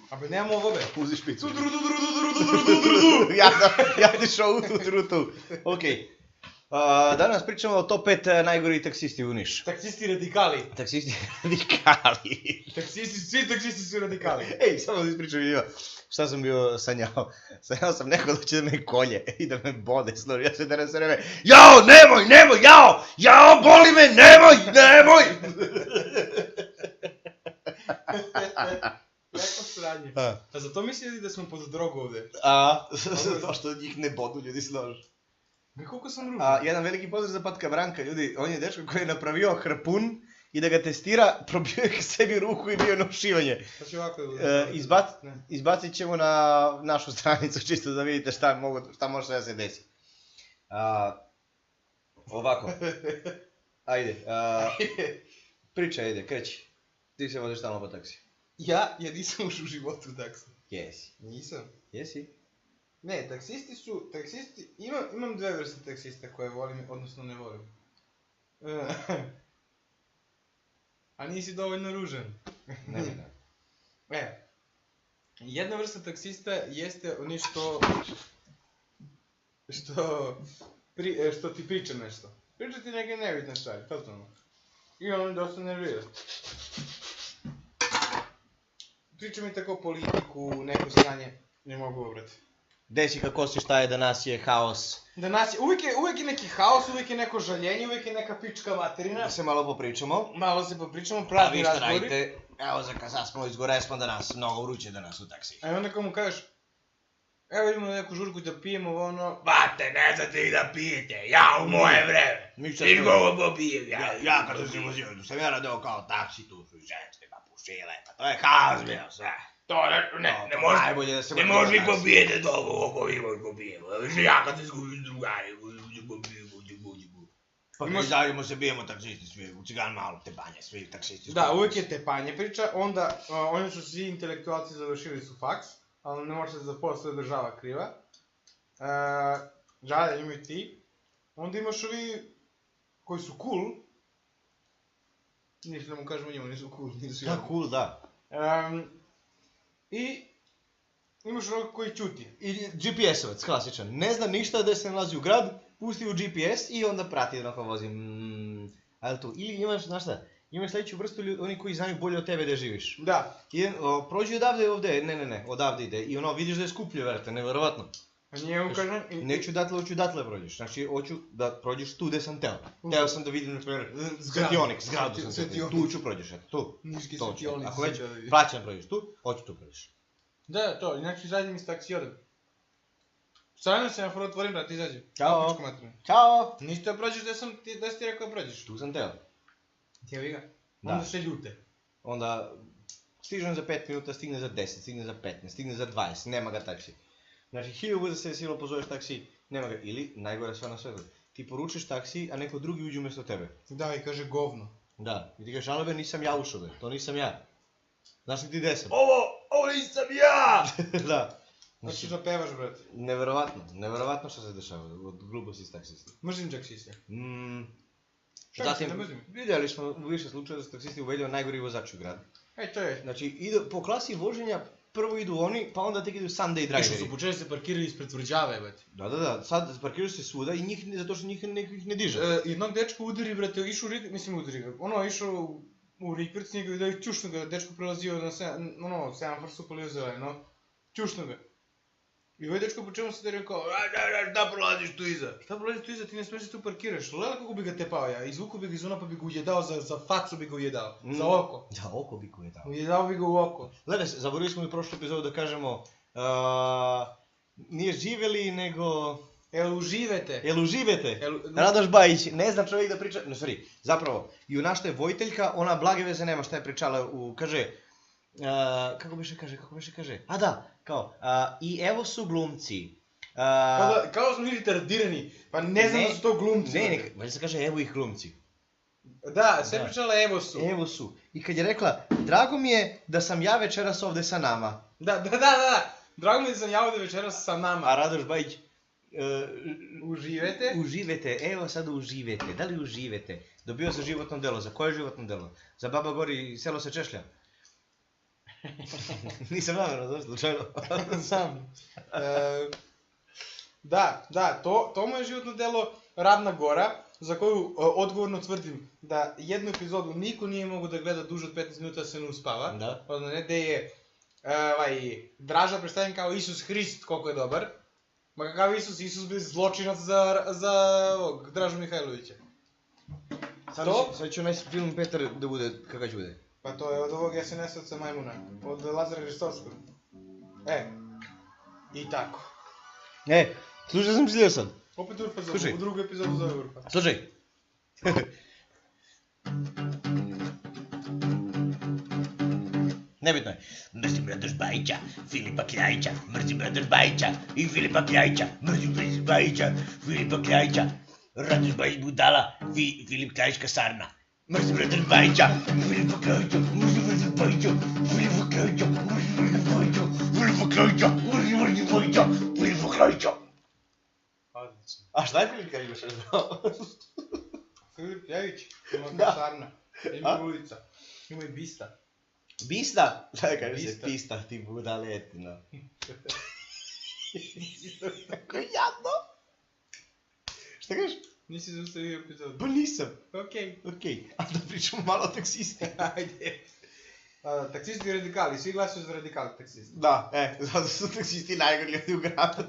Абе, нямам ovo, бе. Uzi špicu. Ду-ду-ду-ду-ду-ду-ду-ду-ду-ду. Ja ti šao tu. Okej. Danas pričamo o top 5 najgorih taksisti u Nišu. Таксисти радикали. Taksisti radikali. Svi taksisti su radikali. Ej, samo da ispričam njima. Šta sam bio sanjao? Sanjao sam neko da će da me kolje i da me bode. Snor, ja se da sve vreme, jao, nemoj, jao, boli me, nemoj. Lepo sranje. A. A zato mislili da smo pod drogu ovde? To što njih ne bodu ljudi snor. Koliko sam ružan? Jedan veliki pozdrav za Patka Branka, ljudi. On je dečko koji je napravio harpun i da ga testira, probio je k sebi ruku i bio na ušivanje. Pa će ovako... Izbacit ćemo na našu stranicu čisto da vidite šta može da se desi. Ovako. Ajde. Priča, ajde, kreći. Ti se voziš stalno po taksi. Ja nisam ušao u životu u taksi. Jesi. Nisam. Jesi? Ne, taksisti, imam dve vrste taksista koje volim, odnosno ne volim. A nisi dovoljno ružan. Ne. Jedna vrsta taksista jeste oni što ti priča nešto. Priča ti neke nebitne stvari, totalno. I on dosta nervira. Priča mi tako politiku, neko sranje, ne mogu obrati. Desi kako si šta je, danas je haos. Uvijek je neki haos, uvijek je neko žaljenje, uvijek je neka pička materina. Da se malo popričamo. Pravi šta razgovori. radite? Evo sad smo izgore smo danas, mnogo vruće danas u taksi. A onda kao mu kažeš, evo idemo na neku žurku da pijemo, ono... Bate, ne znate i da pijete, ja u moje vreme. Niš gogo popijem, Ja kad sam vozio, sam ja radio kao taksi, tu su i ženske, pa pušile, pa to je haos bio sve. To ne možeš ni popijete toliko koliko vi možeš popijemo. Ja kad se izgubim drugari, Pa mi zajedimo se bijemo taksisti svi, u cigan malo tepanje, svi taksisti. Da, uvijek je tepanje priča, onda oni su svi intelektualci završili su faks, ali ne može se za posle država kriva. Žalje imaju ti, onda imaš ovi koji su cool, ništa da mu kažemo njima, nisu cool, nisu Da, cool, da. I imaš onoga koji ćuti. I GPS-ovac, klasičan, ne zna ništa da se nalazi u grad, pusti u GPS i onda prati onako vozim. Ali tu, ili imaš, znaš šta, imaš sledeću vrstu ljudi, oni koji znaju bolje od tebe da živiš. Da. Prođi odavde ovde, ne, odavde ide i ono vidiš da je skuplje, verite, neverovatno. A njemu kažem... Neću datle, hoću datle prođeš, znači hoću da prođeš tu gde sam teo. Teo sam da vidim, na primjer, Svetionik, zgradu sam teo, tu ću prođeš, eto, tu. Niški Svetionik. Ako već plaćam prođeš tu, hoću tu prođeš. Da, to, inače izađem iz taksi odem. Stavljam se na prvo otvorim, brate, izađem. Ćao. Ćao. Ništa prođeš da si ti rekao da prođeš. Tu sam teo. Jebi ga. Da. Onda se ljute. Onda stižem za 5 minuta, stigne za 10, stigne za 15, stigne za 20, nema ga taksi. Znači, 1000 puta se silo pozoveš taksi, nema ga. Ili, najgore sve na svetu, ti poručiš taksi, a neko drugi uđe umjesto tebe. Da, i kaže govno. Da, i ti kažeš, ali be, nisam ja ušao be, to nisam ja. Znaš li ti gde sam? Ovo nisam ja! Da. Hoćeš da pevaš, brate. Neverovatno što se dešava, od gluposti s taksista. Mrzim taksiste. Zatim, vidjeli smo u više slučaja da su taksisti uvedili najgori vozači u gradu. To je. Znači, po klasi voženja, prvo idu oni, pa onda tek idu Sunday driveri. Što su počeli se parkirali ispred tvrđave, brate. Da, sad parkiraju se svuda i njih, zato što njih ne diže. Jednog dečka udari, brate, išao u rikvrc njega i da je čušno ga, dečko prelazio na semafor su polio zeleno, čušno ga. I ovaj dečko po čemu se da rekao, šta prolaziš tu iza? Šta prolaziš tu iza, ti ne smiješ se tu parkiraš, lele kako bi ga tepao ja, izvuku bi ga iz ona pa bi ga ujedao, za facu bi ga ujedao, za oko. Za oko bi ga ujedao. Ujedao bi ga u oko. Gledaj, zaboravili smo i prošlu epizodu da kažemo, nije živeli, nego... Jel uživete? Radoš Bajić, ne zna čovjek da priča, no sorry, zapravo, junašta je Vojteljka, ona blage veze nema šta je pričala, kaže, kako beše kaže, a da, kao, i evo su glumci. Kao smo bili retardirani, pa ne znam da su to glumci. Ne, valjda se kaže evo ih glumci. Da, sve pričala evo su. I kad je rekla, drago mi je da sam ja večeras ovde sa nama. Da, drago mi je da sam ja ovde večeras sa nama. A Radoš Bajić, uživete? Uživete, evo sada uživete, da li uživete? Dobio za životno delo, za koje životno delo? Za Baba Gori selo se češlja. Nisam namjerno, da, slučajno. Znam. Da, to mu je životno delo Ravna Gora, za koju odgovorno tvrdim da jednu epizodu niko nije mogo da gleda duže od 15 minuta da se ne uspava. Da. Odnosno, ne, gde je Draža predstavljen kao Isus Hrist, koliko je dobar. Ma kakav Isus? Isus bi zločinac za Dražu Mihajlovića. Sad ću onaj film Petar da bude, kakav će bude? Pa to je od ovog SNS-ovca Majmuna, od Lazara Hristovskog. I tako. Slušaj sam slio sad. Opet Urfa Slušaj. zove, u drugu epizodu zove Urfa. Slušaj. Nebitno je. Mrzim Radoš Bajića, Filipa Kljajića, mrzim Radoš Bajića i Filipa Kljajića, mrzim Radoš Bajića, Filipa Kljajića, Radoš Bajić budala, Filip Kljajićka sarna. Mrzim Radoš Bajića, Filipa Kljajića, mrzim Radoš Bajića, Filipa Kljajića, mrzim Radoš Bajića, Filipa Kljajića, mrzim Radoš Bajića, Filipa Kljajića. Odlično. A šta je Filip kad imaš razbrao? Filip Kljajić, ima Da. kasarna, ima ulica, ima i bista. Bista? Šta kaže se? Bista. Pista, ti budaletina. Kako jadno? Šta kažeš? Nisi zaustavio epizodu. Pa nisam. Okej. Okej, a da pričamo malo o taksisti. Ajde. Taksisti i radikali, svi glasuju za radikali taksisti. Da, zato su taksisti najgori ljudi u gradu.